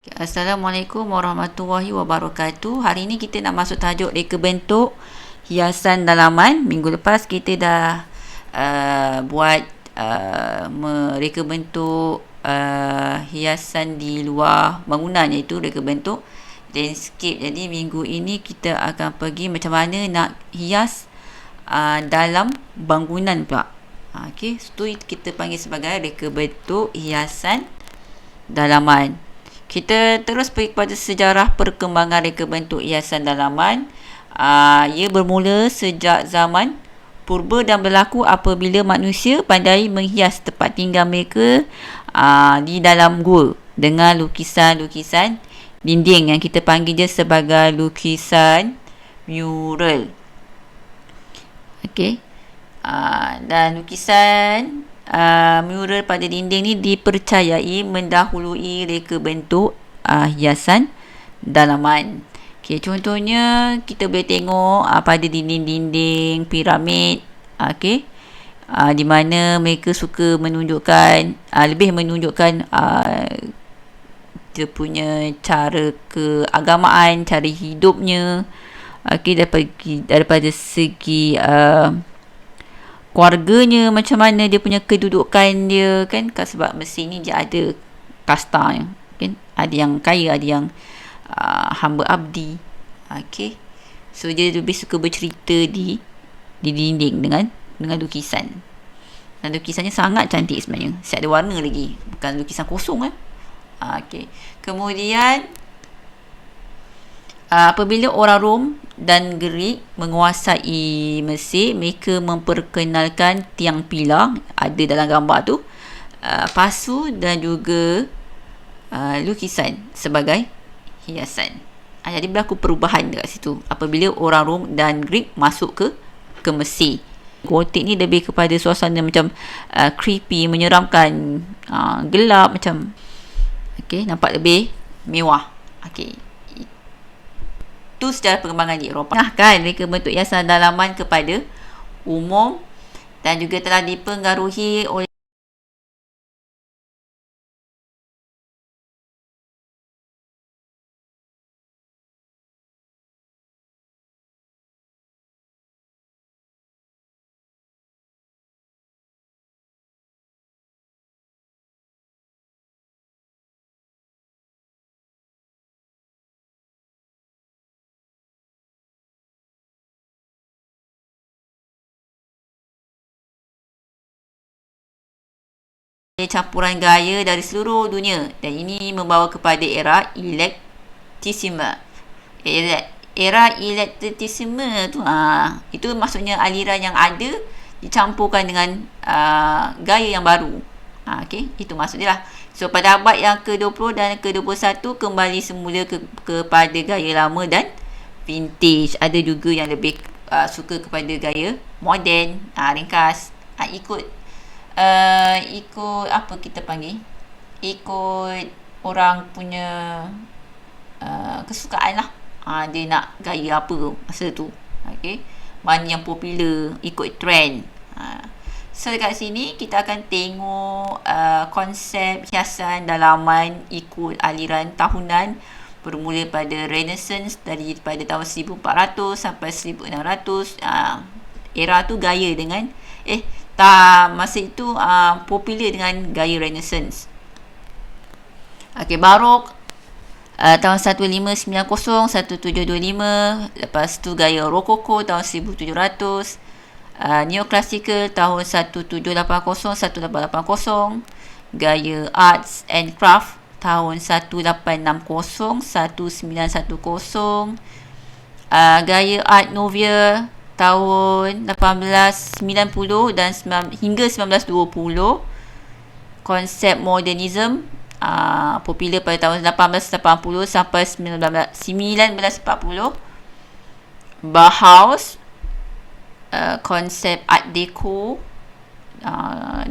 Assalamualaikum warahmatullahi wabarakatuh. Hari ini kita nak masuk tajuk reka bentuk hiasan dalaman. Minggu lepas kita dah buat mereka bentuk hiasan di luar bangunan, iaitu reka bentuk landscape. Jadi minggu ini kita akan pergi macam mana nak hias dalam bangunan pula. Okey, itu kita panggil sebagai reka bentuk hiasan dalaman. Kita terus pergi kepada sejarah perkembangan reka bentuk hiasan dalaman. Ia bermula sejak zaman purba dan berlaku apabila manusia pandai menghias tempat tinggal mereka di dalam gua dengan lukisan-lukisan dinding yang kita panggil dia sebagai lukisan mural. Okey. Dan lukisan mural pada dinding ni dipercayai mendahului reka bentuk hiasan dalaman. Okay, contohnya kita boleh tengok pada dinding-dinding piramid, di mana mereka suka menunjukkan lebih menunjukkan dia punya cara keagamaan, cara hidupnya, daripada segi keluarganya, macam mana dia punya kedudukan dia, kan? Sebab Mesir ni dia ada kasta, kan? Ada yang kaya, ada yang hamba abdi. So dia lebih suka bercerita di dinding dengan lukisan. Dan lukisannya sangat cantik sebenarnya. Siap ada warna lagi, bukan lukisan kosong. Kemudian apabila orang Rom dan Greek menguasai Mesir, mereka memperkenalkan tiang pilar ada dalam gambar tu, pasu dan juga lukisan sebagai hiasan. Jadi berlaku perubahan dekat situ apabila orang Rom dan Greek masuk ke Mesir. Gotik ni lebih kepada suasana macam creepy, menyeramkan, gelap macam. Nampak lebih mewah. Itu sejarah perkembangan di Eropah. Kan mereka bentuk hiasan dalaman kepada umum dan juga telah dipengaruhi oleh campuran gaya dari seluruh dunia, dan ini membawa kepada era eclecticisme. Era eclecticisme tu itu maksudnya aliran yang ada dicampurkan dengan gaya yang baru. Itu maksudnya lah. So pada abad yang ke-20 dan ke-21 kembali semula kepada gaya lama dan vintage. Ada juga yang lebih suka kepada gaya moden, ringkas, ikut apa kita panggil, ikut orang punya kesukaan lah. Dia nak gaya apa masa tu, mana yang popular, ikut trend. So dekat sini kita akan tengok konsep hiasan dalaman ikut aliran tahunan, bermula pada Renaissance daripada tahun 1400 sampai 1600. Era tu gaya dengan masa itu popular dengan gaya Renaissance. Barok tahun 1590 1725. Lepas tu gaya Rokoko tahun 1700. Neoclassical tahun 1780 1880. Gaya Arts and Craft tahun 1860 1910. Gaya Art Nouveau tahun 1890 dan hingga 1920. Konsep modernism popular pada tahun 1880 sampai 1940. Bauhaus, konsep Art Deco,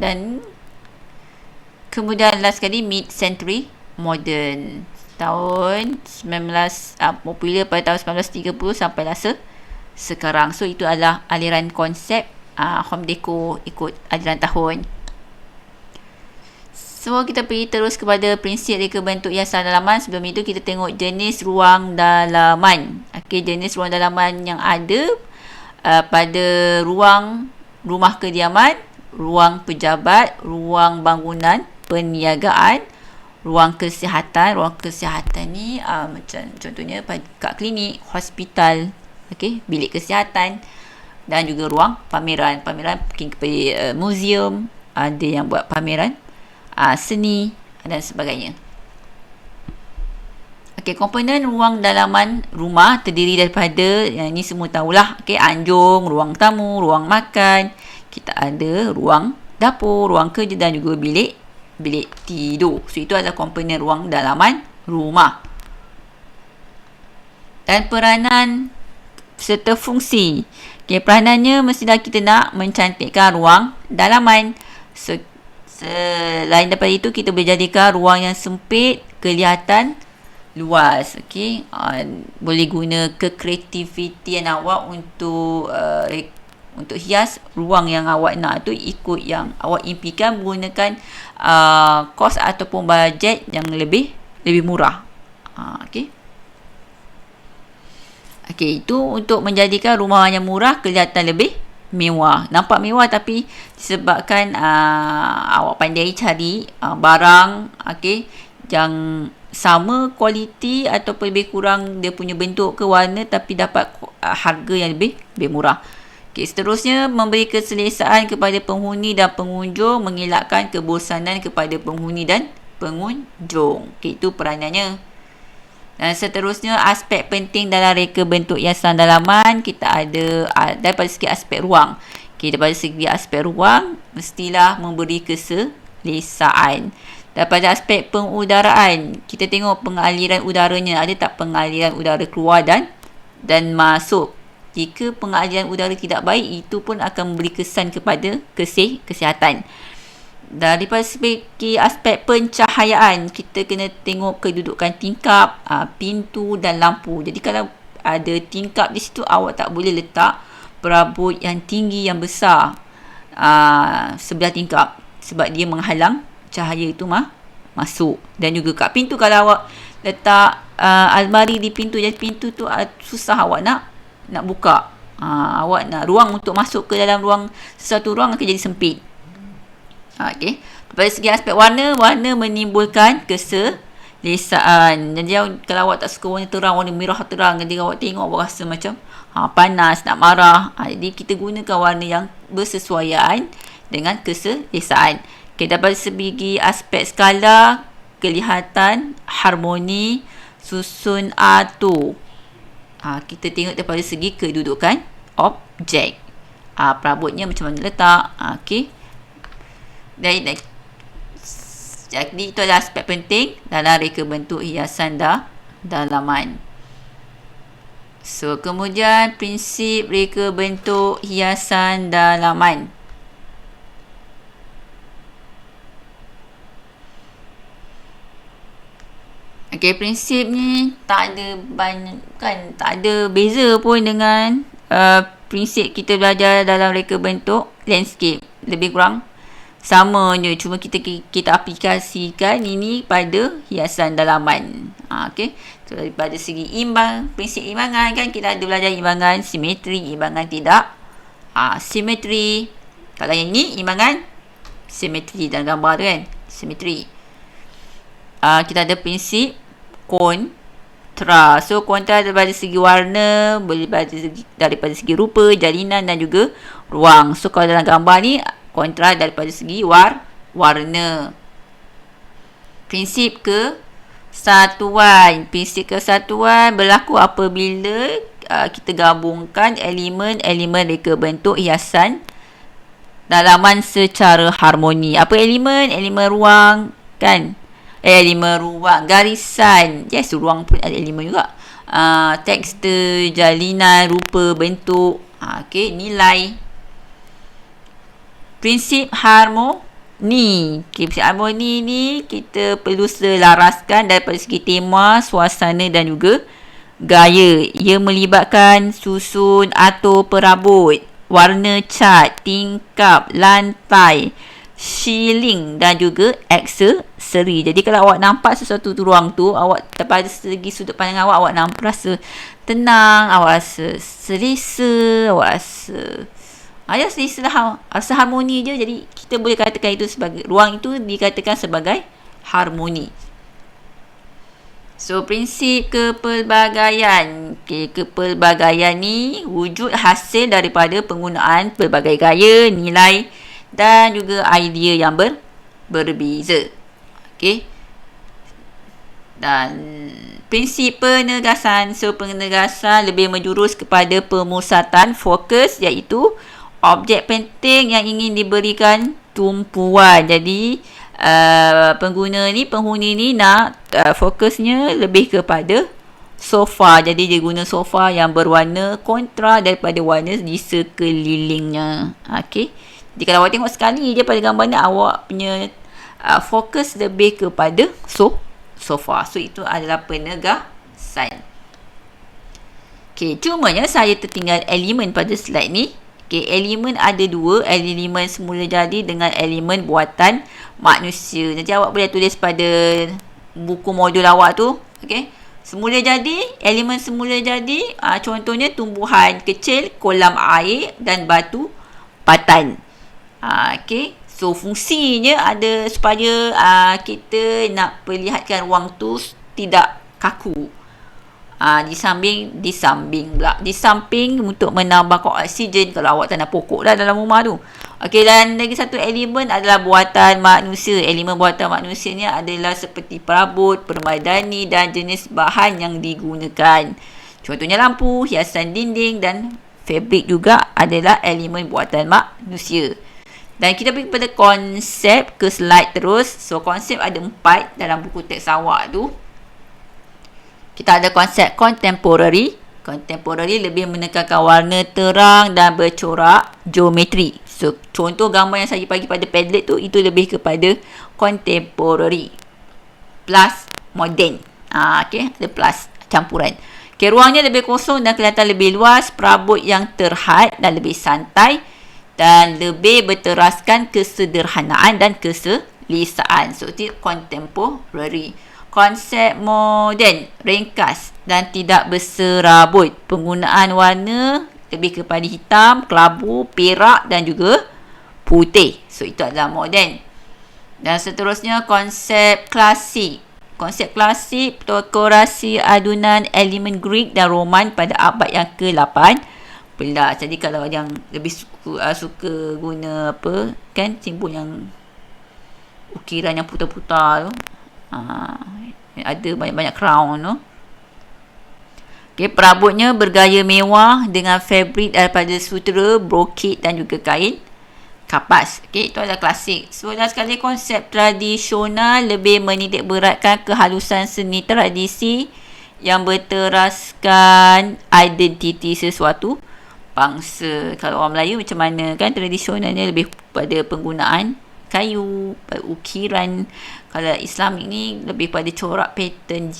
dan kemudian last sekali mid-century modern tahun 19 popular pada tahun 1930 sampai sekarang. So itu adalah aliran konsep home deco ikut aliran tahun. So, kita pergi terus kepada prinsip reka bentuk hiasan dalaman. Sebelum itu, kita tengok jenis ruang dalaman. Okey, jenis ruang dalaman yang ada pada ruang rumah kediaman, ruang pejabat, ruang bangunan, perniagaan, ruang kesihatan. Ruang kesihatan ni macam contohnya kat klinik, hospital, okey, bilik kesihatan, dan juga ruang pameran. Pameran mungkin kepada museum, ada yang buat pameran seni dan sebagainya. Okey, komponen ruang dalaman rumah terdiri daripada, yang ini semua tahulah, okey, anjung, ruang tamu, ruang makan, kita ada ruang dapur, ruang kerja dan juga bilik tidur. So, itu adalah komponen ruang dalaman rumah. Dan peranan serta fungsi. Okey, peranannya mestilah kita nak mencantikkan ruang dalaman. So, selain daripada itu, kita boleh jadikan ruang yang sempit kelihatan luas. Okey, boleh guna kreativitian awak untuk hias ruang yang awak nak tu ikut yang awak impikan, menggunakan kos ataupun bajet yang lebih murah. Okey. Okey, itu untuk menjadikan rumah yang murah kelihatan lebih mewah. Nampak mewah tapi disebabkan awak pandai cari barang, okey, yang sama kualiti ataupun lebih kurang dia punya bentuk ke warna, tapi dapat harga yang lebih murah. Okey, seterusnya memberi keselesaan kepada penghuni dan pengunjung, mengelakkan kebosanan kepada penghuni dan pengunjung. Okey, itu peranannya. Dan seterusnya, aspek penting dalam reka bentuk hiasan dalaman, kita ada daripada segi aspek ruang. Okay, daripada segi aspek ruang, mestilah memberi keselesaan. Daripada aspek pengudaraan, kita tengok pengaliran udaranya. Ada tak pengaliran udara keluar dan masuk? Jika pengaliran udara tidak baik, itu pun akan memberi kesan kepada kesihatan. Daripada segi aspek pencahayaan, kita kena tengok kedudukan tingkap, pintu dan lampu. Jadi kalau ada tingkap di situ, awak tak boleh letak perabot yang tinggi, yang besar sebelah tingkap, sebab dia menghalang cahaya itu masuk. Dan juga kat pintu, kalau awak letak almari di pintu, jadi pintu tu susah awak nak buka. Awak nak ruang untuk masuk ke dalam sesuatu ruang akan jadi sempit. Okey. Daripada segi aspek warna menimbulkan keselesaan. Jadi kalau awak tak suka warna terang, warna merah terang, jadi awak tengok awak rasa macam panas, nak marah. Jadi kita gunakan warna yang bersesuaian dengan keselesaan. Okay, daripada segi aspek skala, kelihatan, harmoni, susun atur. Kita tengok daripada segi kedudukan objek. Perabotnya macam mana letak. Okey. Jadi itu adalah aspek penting dalam reka bentuk hiasan dalaman. So, kemudian prinsip reka bentuk hiasan dalaman. Okey, prinsip ni tak ada beza pun dengan prinsip kita belajar dalam reka bentuk landscape. Lebih kurang sama je, cuma kita aplikasikan ini pada hiasan dalaman. Okey. So, daripada segi prinsip imbangan kan, kita ada belajar imbangan simetri, imbangan tidak simetri. Kalau yang ini imbangan simetri dalam gambar tu kan, simetri. Kita ada prinsip kontra. So, kontra daripada segi warna, boleh daripada segi rupa, jalinan dan juga ruang. So, kalau dalam gambar ni kontra daripada segi warna. Prinsip kesatuan. Prinsip kesatuan berlaku apabila kita gabungkan elemen reka bentuk hiasan dalaman secara harmoni. Apa elemen? Elemen ruang kan? Elemen ruang, garisan. Yes, ruang pun ada elemen juga. Tekstur, jalinan, rupa, bentuk. Okey, nilai. Prinsip harmoni. Prinsip harmoni ni kita perlu selaraskan daripada segi tema, suasana dan juga gaya. Ia melibatkan susun, atur perabot, warna cat, tingkap, lantai, shielding dan juga aksesori. Jadi kalau awak nampak sesuatu tu ruang tu, awak daripada segi sudut pandang awak nampak rasa tenang, awak rasa selesa, awak rasa selesa lah, rasa harmoni je. Jadi kita boleh katakan itu sebagai ruang itu dikatakan sebagai harmoni. So, prinsip kepelbagaian. Kepelbagaian ni wujud hasil daripada penggunaan pelbagai gaya, nilai dan juga idea yang berbeza. Dan prinsip penegasan. So, penegasan lebih menjurus kepada pemusatan fokus, iaitu objek penting yang ingin diberikan tumpuan. Jadi, penghuni ni nak fokusnya lebih kepada sofa. Jadi, dia guna sofa yang berwarna kontra daripada warna di sekelilingnya. Jadi, kalau awak tengok sekali je pada gambar ni, awak punya fokus lebih kepada sofa. So, itu adalah penegasan. Cumanya saya tertinggal elemen pada slide ni. Elemen ada dua, elemen semula jadi dengan elemen buatan manusia. Nanti awak boleh tulis pada buku modul awak tu. Semula jadi, elemen semula jadi, contohnya tumbuhan kecil, kolam air dan batu patan. So, fungsinya ada supaya kita nak perlihatkan ruang tu tidak kaku. Di samping untuk menambahkan oksigen kalau awak tanam pokok dah dalam rumah tu. Dan lagi satu elemen adalah buatan manusia. Elemen buatan manusia ni adalah seperti perabot, permadani dan jenis bahan yang digunakan. Contohnya lampu, hiasan dinding dan fabrik juga adalah elemen buatan manusia. Dan kita pergi kepada konsep, ke slide terus. So, konsep ada 4 dalam buku teks awak tu. Kita ada konsep contemporary. Contemporary lebih menekankan warna terang dan bercorak geometri. So, contoh gambar yang saya bagi pada Padlet tu, itu lebih kepada contemporary. Plus modern. Ada plus campuran. Ruangnya lebih kosong dan kelihatan lebih luas. Perabot yang terhad dan lebih santai. Dan lebih berteraskan kesederhanaan dan keselesaan. So, itu contemporary. Konsep moden, ringkas dan tidak berserabut. Penggunaan warna lebih kepada hitam, kelabu, perak dan juga putih. So, itu adalah moden. Dan seterusnya konsep klasik. Konsep klasik, dekorasi adunan elemen Greek dan Roman pada abad yang ke-8. Jadi kalau yang lebih suka guna simbol yang ukiran yang putar-putar tu, ada banyak-banyak crown tu. Perabotnya bergaya mewah dengan fabrik daripada sutera, brocade dan juga kain kapas. Itu adalah klasik. So, dan sekali konsep tradisional lebih menitik beratkan kehalusan seni tradisi yang berteraskan identiti sesuatu bangsa. Kalau orang Melayu macam mana tradisionalnya lebih pada penggunaan kayu, ukiran. Kalau Islamik ni lebih pada corak pattern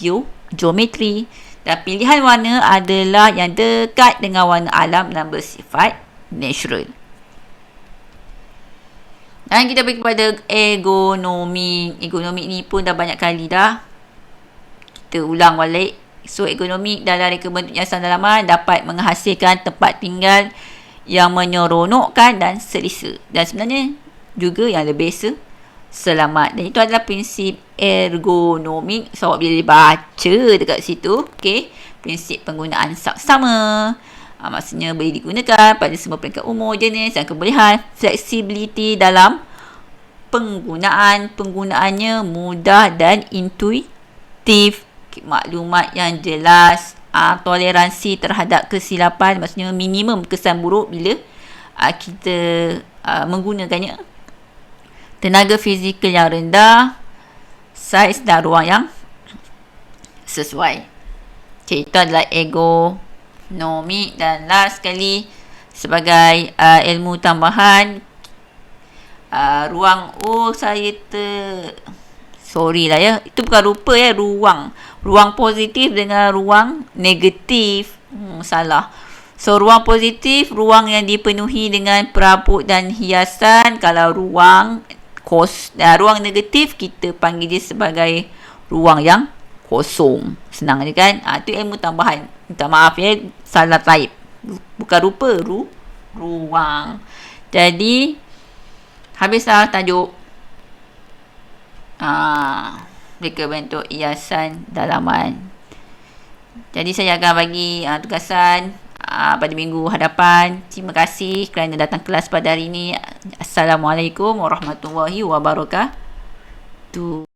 geometri. Dan pilihan warna adalah yang dekat dengan warna alam dan bersifat natural. Dan kita pergi kepada ergonomik. Ergonomik ni pun dah banyak kali dah kita ulang balik. So, ergonomik dalam reka bentuk hiasan dalaman dapat menghasilkan tempat tinggal yang menyeronokkan dan selesa. Dan sebenarnya juga yang lebih selamat. Dan itu adalah prinsip ergonomik. So, awak boleh baca dekat situ. Prinsip penggunaan sama. Maksudnya boleh digunakan pada semua peringkat umur, jenis dan kebolehan. Flexibility dalam penggunaannya mudah dan intuitif. Maklumat yang jelas, toleransi terhadap kesilapan, maksudnya minimum kesan buruk bila kita menggunakannya. Tenaga fizikal yang rendah, saiz dan ruang yang sesuai. Itu adalah ergonomik. Dan last sekali sebagai ilmu tambahan, ruang saya sorry lah ya, itu bukan rupa ya, ruang positif dengan ruang negatif. Salah. So, ruang positif, ruang yang dipenuhi dengan perabot dan hiasan. Kalau ruang ruang negatif kita panggil dia sebagai ruang yang kosong. Senang je kan? Itu ilmu tambahan. Minta maaf ya, salah type. Bukan rupa, ruang. Jadi habislah tajuk reka bentuk hiasan dalaman. Jadi saya akan bagi tugasan pada minggu hadapan. Terima kasih kerana datang kelas pada hari ini. Assalamualaikum warahmatullahi wabarakatuh.